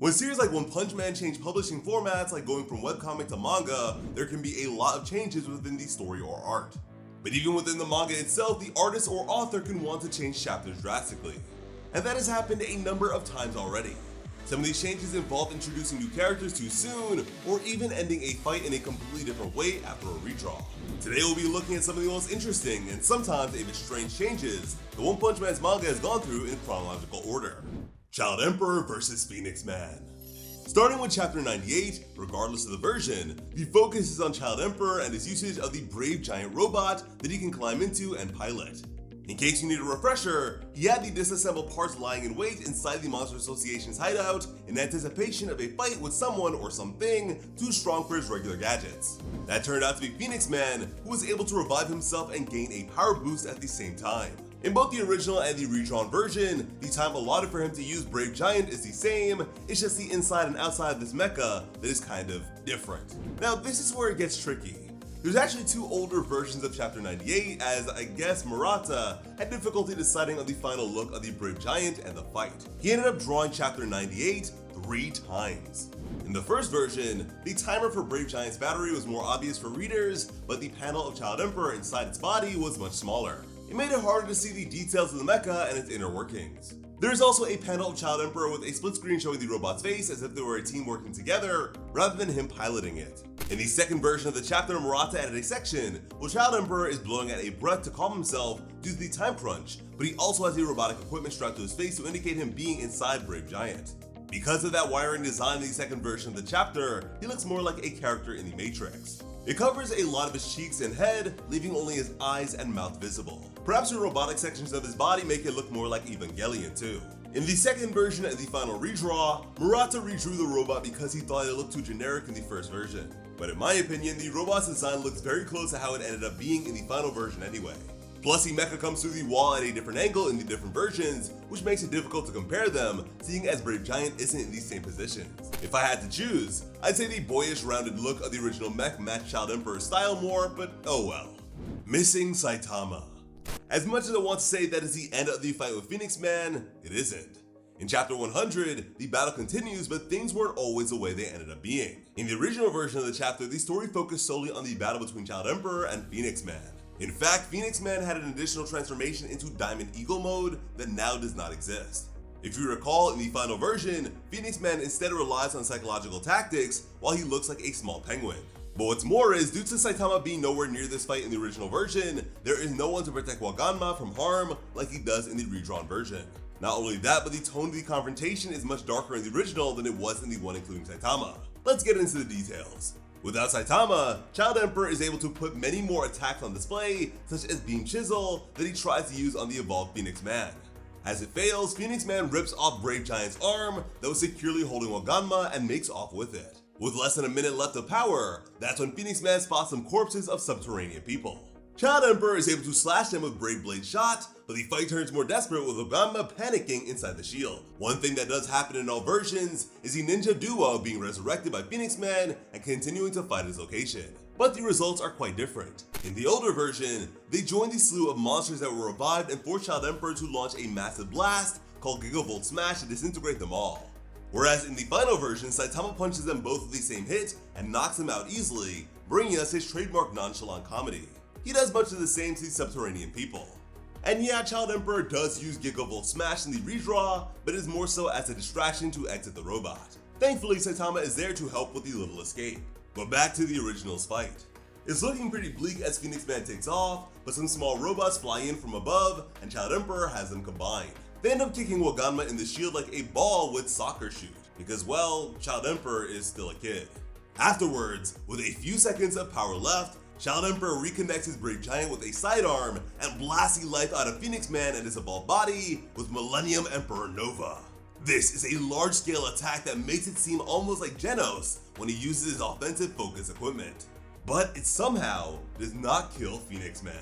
When series like One Punch Man change publishing formats like going from webcomic to manga, there can be a lot of changes within the story or art. But even within the manga itself, the artist or author can want to change chapters drastically. And that has happened a number of times already. Some of these changes involve introducing new characters too soon, or even ending a fight in a completely different way after a redraw. Today we'll be looking at some of the most interesting, and sometimes a bit strange changes the One Punch Man's manga has gone through in chronological order. Child Emperor vs. Phoenix Man. Starting with chapter 98, regardless of the version, the focus is on Child Emperor and his usage of the brave giant robot that he can climb into and pilot. In case you need a refresher, he had the disassembled parts lying in wait inside the Monster Association's hideout in anticipation of a fight with someone or something too strong for his regular gadgets. That turned out to be Phoenix Man, who was able to revive himself and gain a power boost at the same time. In both the original and the redrawn version, the time allotted for him to use Brave Giant is the same, it's just the inside and outside of this mecha that is kind of different. Now this is where it gets tricky. There's actually two older versions of chapter 98, as I guess Murata had difficulty deciding on the final look of the Brave Giant and the fight. He ended up drawing chapter 98 3 times. In the first version, the timer for Brave Giant's battery was more obvious for readers, but the panel of Child Emperor inside its body was much smaller. It made it harder to see the details of the mecha and its inner workings. There is also a panel of Child Emperor with a split screen showing the robot's face as if they were a team working together, rather than him piloting it. In the second version of the chapter, Murata added a section where Child Emperor is blowing out a breath to calm himself due to the time crunch, but he also has a robotic equipment strapped to his face to indicate him being inside Brave Giant. Because of that wiring design in the second version of the chapter, he looks more like a character in the Matrix. It covers a lot of his cheeks and head, leaving only his eyes and mouth visible. Perhaps the robotic sections of his body make it look more like Evangelion too. In the second version and the final redraw, Murata redrew the robot because he thought it looked too generic in the first version. But in my opinion, the robot's design looks very close to how it ended up being in the final version anyway. Plus, the mecha comes through the wall at a different angle in the different versions, which makes it difficult to compare them, seeing as Brave Giant isn't in these same positions. If I had to choose, I'd say the boyish rounded look of the original mech matched Child Emperor's style more, but oh well. Missing Saitama. As much as I want to say that is the end of the fight with Phoenix Man, it isn't. In chapter 100, the battle continues, but things weren't always the way they ended up being. In the original version of the chapter, the story focused solely on the battle between Child Emperor and Phoenix Man. In fact, Phoenix Man had an additional transformation into Diamond Eagle mode that now does not exist. If you recall, in the final version, Phoenix Man instead relies on psychological tactics while he looks like a small penguin. But what's more is, due to Saitama being nowhere near this fight in the original version, there is no one to protect Waganma from harm like he does in the redrawn version. Not only that, but the tone of the confrontation is much darker in the original than it was in the one including Saitama. Let's get into the details. Without Saitama, Child Emperor is able to put many more attacks on display, such as Beam Chisel, that he tries to use on the evolved Phoenix Man. As it fails, Phoenix Man rips off Brave Giant's arm that was securely holding Waganma and makes off with it. With less than a minute left of power, that's when Phoenix Man spots some corpses of subterranean people. Child Emperor is able to slash them with Brave Blade shot, but the fight turns more desperate with Waganma panicking inside the shield. One thing that does happen in all versions is the ninja duo being resurrected by Phoenix Man and continuing to fight his location. But the results are quite different. In the older version, they join the slew of monsters that were revived and force Child Emperor to launch a massive blast called Gigavolt Smash to disintegrate them all. Whereas in the final version, Saitama punches them both with the same hit and knocks them out easily, bringing us his trademark nonchalant comedy. He does much of the same to the subterranean people. And yeah, Child Emperor does use Gigavolt Smash in the redraw, but is more so as a distraction to exit the robot. Thankfully, Saitama is there to help with the little escape. But back to the original's fight. It's looking pretty bleak as Phoenix Man takes off, but some small robots fly in from above and Child Emperor has them combined. They end up kicking Waganma in the shield like a ball with soccer shoot, because well, Child Emperor is still a kid. Afterwards, with a few seconds of power left, Child Emperor reconnects his Brave Giant with a sidearm and blasts the life out of Phoenix Man and his evolved body with Millennium Emperor Nova. This is a large-scale attack that makes it seem almost like Genos when he uses his offensive focus equipment. But it somehow does not kill Phoenix Man.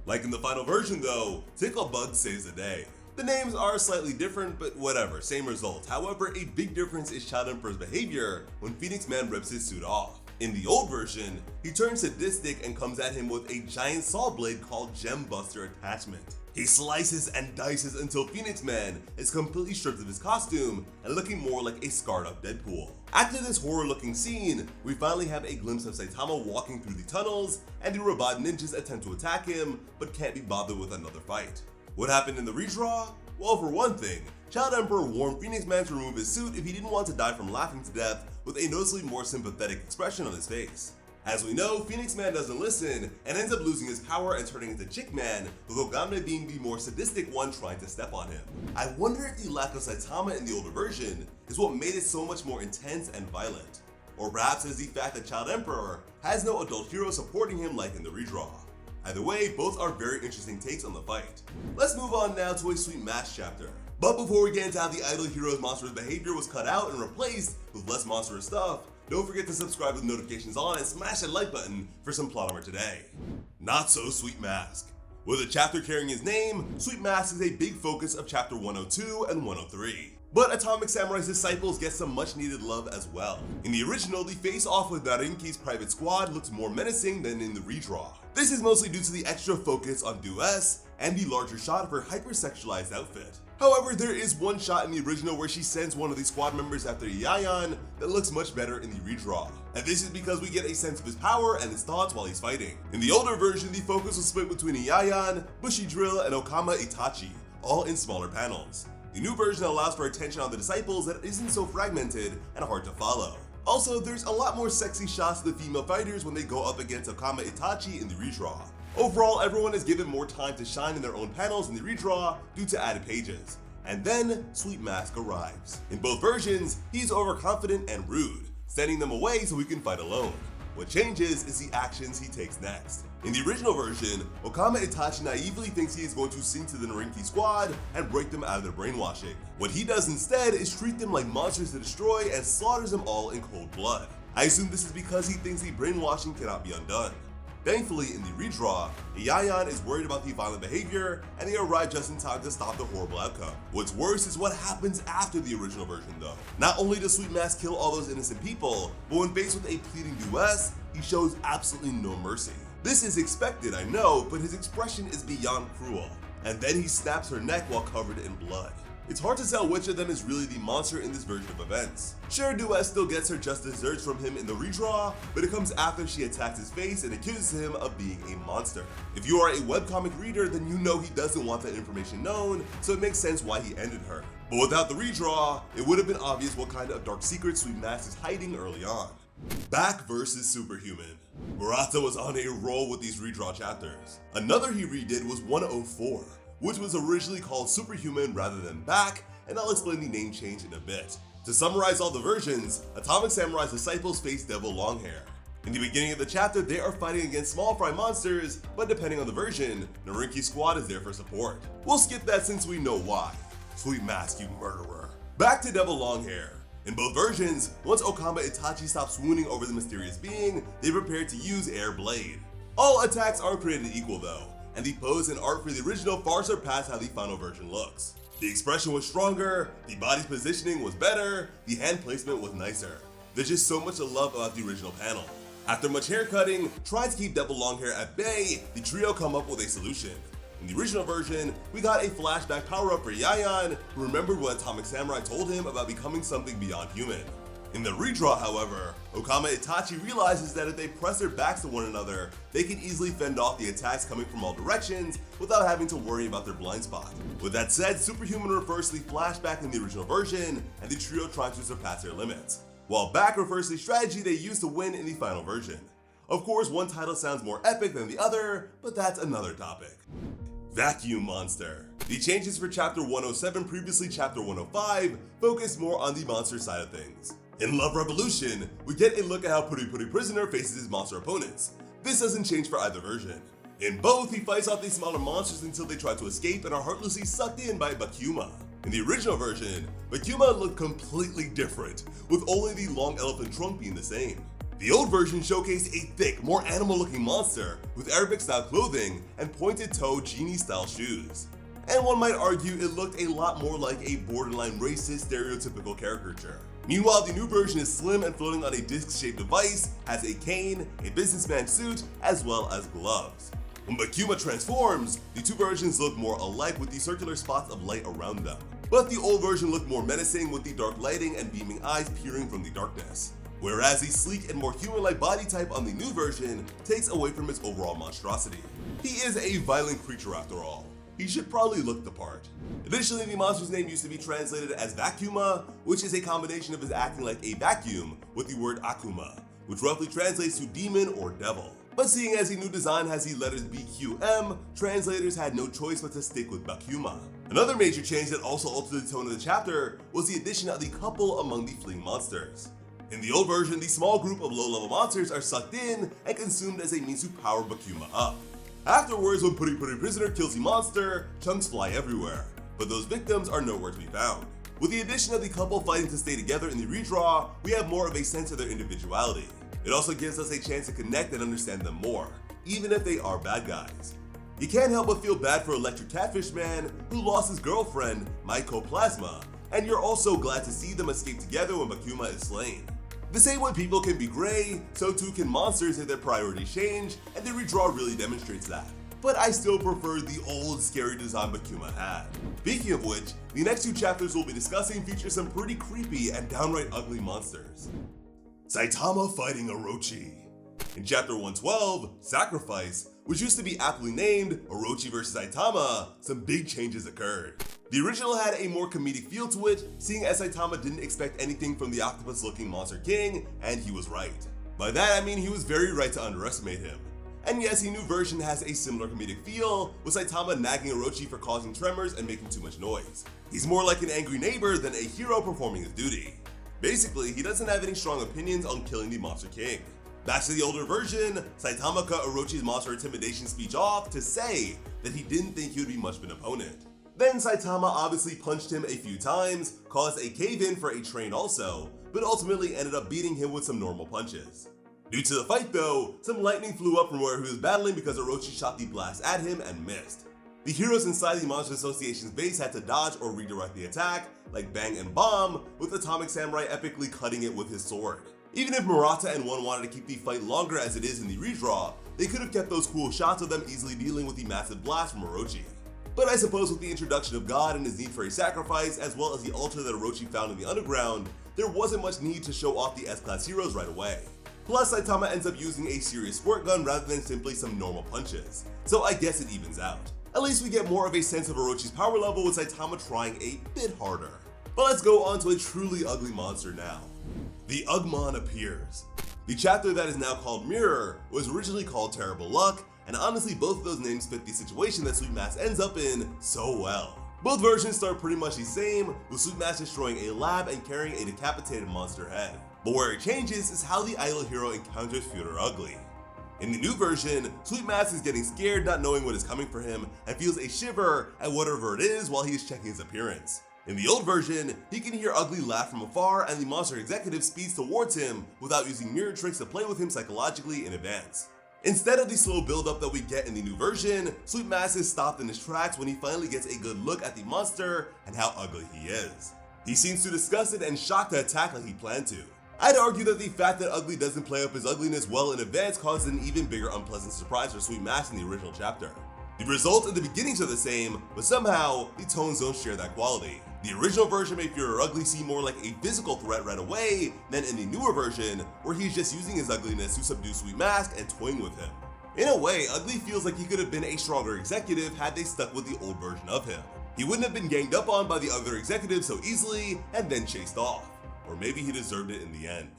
Like in the final version though, Ticklebug saves the day. The names are slightly different, but whatever, same result. However, a big difference is Child Emperor's behavior when Phoenix Man rips his suit off. In the old version, he turns sadistic and comes at him with a giant saw blade called Gem Buster Attachment. He slices and dices until Phoenix Man is completely stripped of his costume and looking more like a scarred up Deadpool. After this horror looking scene, we finally have a glimpse of Saitama walking through the tunnels, and the robot ninjas attempt to attack him but can't be bothered with another fight. What happened in the redraw? Well, for one thing, Child Emperor warned Phoenix Man to remove his suit if he didn't want to die from laughing to death, with a noticeably more sympathetic expression on his face. As we know, Phoenix Man doesn't listen and ends up losing his power and turning into Chick Man, with Ogamne being the more sadistic one trying to step on him. I wonder if the lack of Saitama in the older version is what made it so much more intense and violent. Or perhaps it is the fact that Child Emperor has no adult hero supporting him like in the redraw. Either way, both are very interesting takes on the fight. Let's move on now to a Sweet Mask chapter. But before we get into how the idol hero's monstrous behavior was cut out and replaced with less monstrous stuff, don't forget to subscribe with notifications on and smash that like button for some plot armor today. Not so Sweet Mask. With a chapter carrying his name, Sweet Mask is a big focus of chapter 102 and 103. But Atomic Samurai's disciples get some much needed love as well. In the original, the face-off with Narinki's private squad looks more menacing than in the redraw. This is mostly due to the extra focus on Dues and the larger shot of her hypersexualized outfit. However, there is one shot in the original where she sends one of the squad members after Yayan that looks much better in the redraw. And this is because we get a sense of his power and his thoughts while he's fighting. In the older version, the focus was split between Yayan, Bushi Drill, and Okama Itachi, all in smaller panels. The new version allows for attention on the disciples that isn't so fragmented and hard to follow. Also, there's a lot more sexy shots of the female fighters when they go up against Okama Itachi in the redraw. Overall, everyone is given more time to shine in their own panels in the redraw due to added pages. And then, Sweet Mask arrives. In both versions, he's overconfident and rude, sending them away so he can fight alone. What changes is the actions he takes next. In the original version, Okama Itachi naively thinks he is going to sing to the Narinki squad and break them out of their brainwashing. What he does instead is treat them like monsters to destroy and slaughters them all in cold blood. I assume this is because he thinks the brainwashing cannot be undone. Thankfully, in the redraw, Yayan is worried about the violent behavior and they arrive just in time to stop the horrible outcome. What's worse is what happens after the original version though. Not only does Sweet Mask kill all those innocent people, but when faced with a pleading Dues, he shows absolutely no mercy. This is expected, I know, but his expression is beyond cruel. And then he snaps her neck while covered in blood. It's hard to tell which of them is really the monster in this version of events. Sure, Dues still gets her just desserts from him in the redraw, but it comes after she attacks his face and accuses him of being a monster. If you are a webcomic reader, then you know he doesn't want that information known, so it makes sense why he ended her. But without the redraw, it would have been obvious what kind of dark secret Sweet Mask is hiding early on. Back versus Superhuman. Murata was on a roll with these redraw chapters. Another he redid was 104, which was originally called Superhuman rather than Back, and I'll explain the name change in a bit. To summarize all the versions, Atomic Samurai's disciples face Devil Longhair. In the beginning of the chapter, they are fighting against small fry monsters, but depending on the version, Narinki's squad is there for support. We'll skip that since we know why. Sweet Mask, you murderer. Back to Devil Longhair. In both versions, once Okama Itachi stops swooning over the mysterious being, they prepare to use Air Blade. All attacks aren't created equal though, and the pose and art for the original far surpass how the final version looks. The expression was stronger, the body's positioning was better, the hand placement was nicer. There's just so much to love about the original panel. After much haircutting, trying to keep Devil Longhair at bay, the trio come up with a solution. In the original version, we got a flashback power-up for Yayan, who remembered what Atomic Samurai told him about becoming something beyond human. In the redraw, however, Okama Itachi realizes that if they press their backs to one another, they can easily fend off the attacks coming from all directions without having to worry about their blind spot. With that said, Superhuman refers to the flashback in the original version, and the trio tries to surpass their limits, while Back refers to the strategy they used to win in the final version. Of course, one title sounds more epic than the other, but that's another topic. Vacuum Monster. The changes for Chapter 107, previously Chapter 105, focus more on the monster side of things. In Love Revolution, we get a look at how Puri Puri Prisoner faces his monster opponents. This doesn't change for either version. In both, he fights off these smaller monsters until they try to escape and are heartlessly sucked in by Bakuma. In the original version, Bakuma looked completely different, with only the long elephant trunk being the same. The old version showcased a thick, more animal-looking monster with Arabic-style clothing and pointed-toe genie-style shoes. And one might argue it looked a lot more like a borderline racist stereotypical caricature. Meanwhile, the new version is slim and floating on a disc-shaped device, has a cane, a businessman suit, as well as gloves. When Bakuma transforms, the two versions look more alike with the circular spots of light around them. But the old version looked more menacing with the dark lighting and beaming eyes peering from the darkness. Whereas the sleek and more human-like body type on the new version takes away from its overall monstrosity. He is a violent creature after all. He should probably look the part. Additionally, the monster's name used to be translated as Vacuuma, which is a combination of his acting like a vacuum with the word Akuma, which roughly translates to demon or devil. But seeing as the new design has the letters BQM, translators had no choice but to stick with Bakuma. Another major change that also altered the tone of the chapter was the addition of the couple among the fleeing monsters. In the old version, the small group of low-level monsters are sucked in and consumed as a means to power Bakuma up. Afterwards, when Puri Prisoner kills the monster, chunks fly everywhere, but those victims are nowhere to be found. With the addition of the couple fighting to stay together in the redraw, we have more of a sense of their individuality. It also gives us a chance to connect and understand them more, even if they are bad guys. You can't help but feel bad for Electric Catfish Man, who lost his girlfriend, Mycoplasma, and you're also glad to see them escape together when Bakuma is slain. The same way people can be gray, so too can monsters if their priorities change, and the redraw really demonstrates that. But I still prefer the old scary design Bakuma had. Speaking of which, the next two chapters we'll be discussing feature some pretty creepy and downright ugly monsters. Saitama fighting Orochi. In chapter 112, Sacrifice, which used to be aptly named Orochi vs Saitama, some big changes occurred. The original had a more comedic feel to it, seeing as Saitama didn't expect anything from the octopus-looking Monster King, and he was right. By that I mean he was very right to underestimate him. And yes, the new version has a similar comedic feel, with Saitama nagging Orochi for causing tremors and making too much noise. He's more like an angry neighbor than a hero performing his duty. Basically, he doesn't have any strong opinions on killing the Monster King. Back to the older version, Saitama cut Orochi's monster intimidation speech off to say that he didn't think he would be much of an opponent. Then Saitama obviously punched him a few times, caused a cave-in for a train also, but ultimately ended up beating him with some normal punches. Due to the fight though, some lightning flew up from where he was battling because Orochi shot the blast at him and missed. The heroes inside the Monster Association's base had to dodge or redirect the attack, like Bang and Bomb, with Atomic Samurai epically cutting it with his sword. Even if Murata and One wanted to keep the fight longer as it is in the redraw, they could have kept those cool shots of them easily dealing with the massive blast from Orochi. But I suppose with the introduction of God and his need for a sacrifice, as well as the altar that Orochi found in the underground, there wasn't much need to show off the S-Class heroes right away. Plus, Saitama ends up using a serious squirt gun rather than simply some normal punches, so I guess it evens out. At least we get more of a sense of Orochi's power level with Saitama trying a bit harder. But let's go on to a truly ugly monster now. The Ugmon appears. The chapter that is now called Mirror was originally called Terrible Luck, and honestly both of those names fit the situation that Sweet Mass ends up in so well. Both versions start pretty much the same, with Sweet Mass destroying a lab and carrying a decapitated monster head. But where it changes is how the idol hero encounters Future Ugly. In the new version, Sweet Mass is getting scared not knowing what is coming for him and feels a shiver at whatever it is while he is checking his appearance. In the old version, he can hear Ugly laugh from afar and the monster executive speeds towards him without using mirror tricks to play with him psychologically in advance. Instead of the slow build-up that we get in the new version, Sweet Mass is stopped in his tracks when he finally gets a good look at the monster and how ugly he is. He seems too disgusted and shocked to attack like he planned to. I'd argue that the fact that Ugly doesn't play up his ugliness well in advance causes an even bigger unpleasant surprise for Sweet Mass in the original chapter. The results and the beginnings are the same, but somehow, the tones don't share that quality. The original version made Future Ugly seem more like a physical threat right away than in the newer version, where he's just using his ugliness to subdue Sweet Mask and toying with him. In a way, Ugly feels like he could have been a stronger executive had they stuck with the old version of him. He wouldn't have been ganged up on by the other executives so easily and then chased off. Or maybe he deserved it in the end.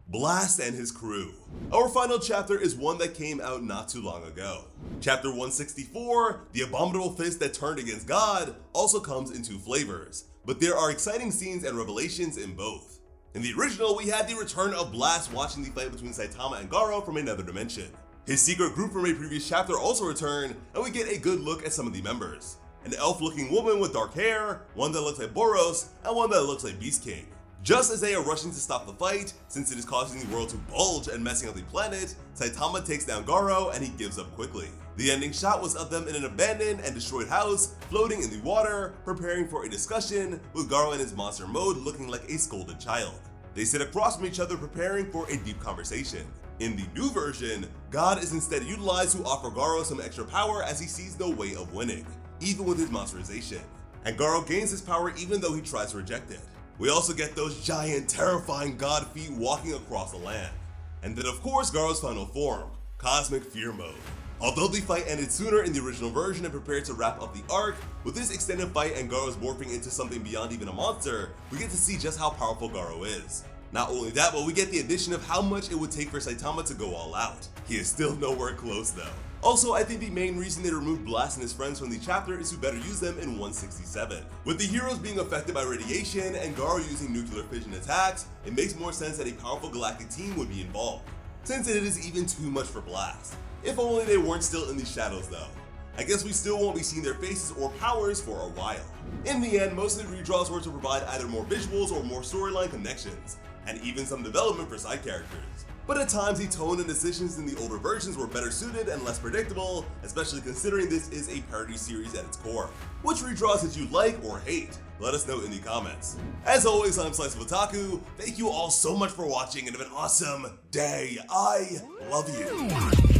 Blast and his crew. Our final chapter is one that came out not too long ago. Chapter 164, The Abominable Fist That Turned Against God, also comes in two flavors, but there are exciting scenes and revelations in both. In the original, we had the return of Blast watching the fight between Saitama and Garo from another dimension. His secret group from a previous chapter also returned, and we get a good look at some of the members. An elf-looking woman with dark hair, one that looks like Boros, and one that looks like Beast King. Just as they are rushing to stop the fight, since it is causing the world to bulge and messing up the planet, Saitama takes down Garo and he gives up quickly. The ending shot was of them in an abandoned and destroyed house, floating in the water, preparing for a discussion, with Garo in his monster mode looking like a scolded child. They sit across from each other preparing for a deep conversation. In the new version, God is instead utilized to offer Garo some extra power as he sees no way of winning, even with his monsterization. And Garo gains his power even though he tries to reject it. We also get those giant, terrifying God feet walking across the land. And then of course Garo's final form, Cosmic Fear Mode. Although the fight ended sooner in the original version and prepared to wrap up the arc, with this extended fight and Garo's morphing into something beyond even a monster, we get to see just how powerful Garo is. Not only that, but we get the addition of how much it would take for Saitama to go all out. He is still nowhere close though. Also, I think the main reason they removed Blast and his friends from the chapter is to better use them in 167. With the heroes being affected by radiation and Garo using nuclear fission attacks, it makes more sense that a powerful galactic team would be involved, since it is even too much for Blast. If only they weren't still in the shadows though. I guess we still won't be seeing their faces or powers for a while. In the end, most of the redraws were to provide either more visuals or more storyline connections, and even some development for side characters. But at times the tone and decisions in the older versions were better suited and less predictable, especially considering this is a parody series at its core. Which redraws did you like or hate? Let us know in the comments. As always, I'm Slice of Otaku. Thank you all so much for watching and have an awesome day. I love you.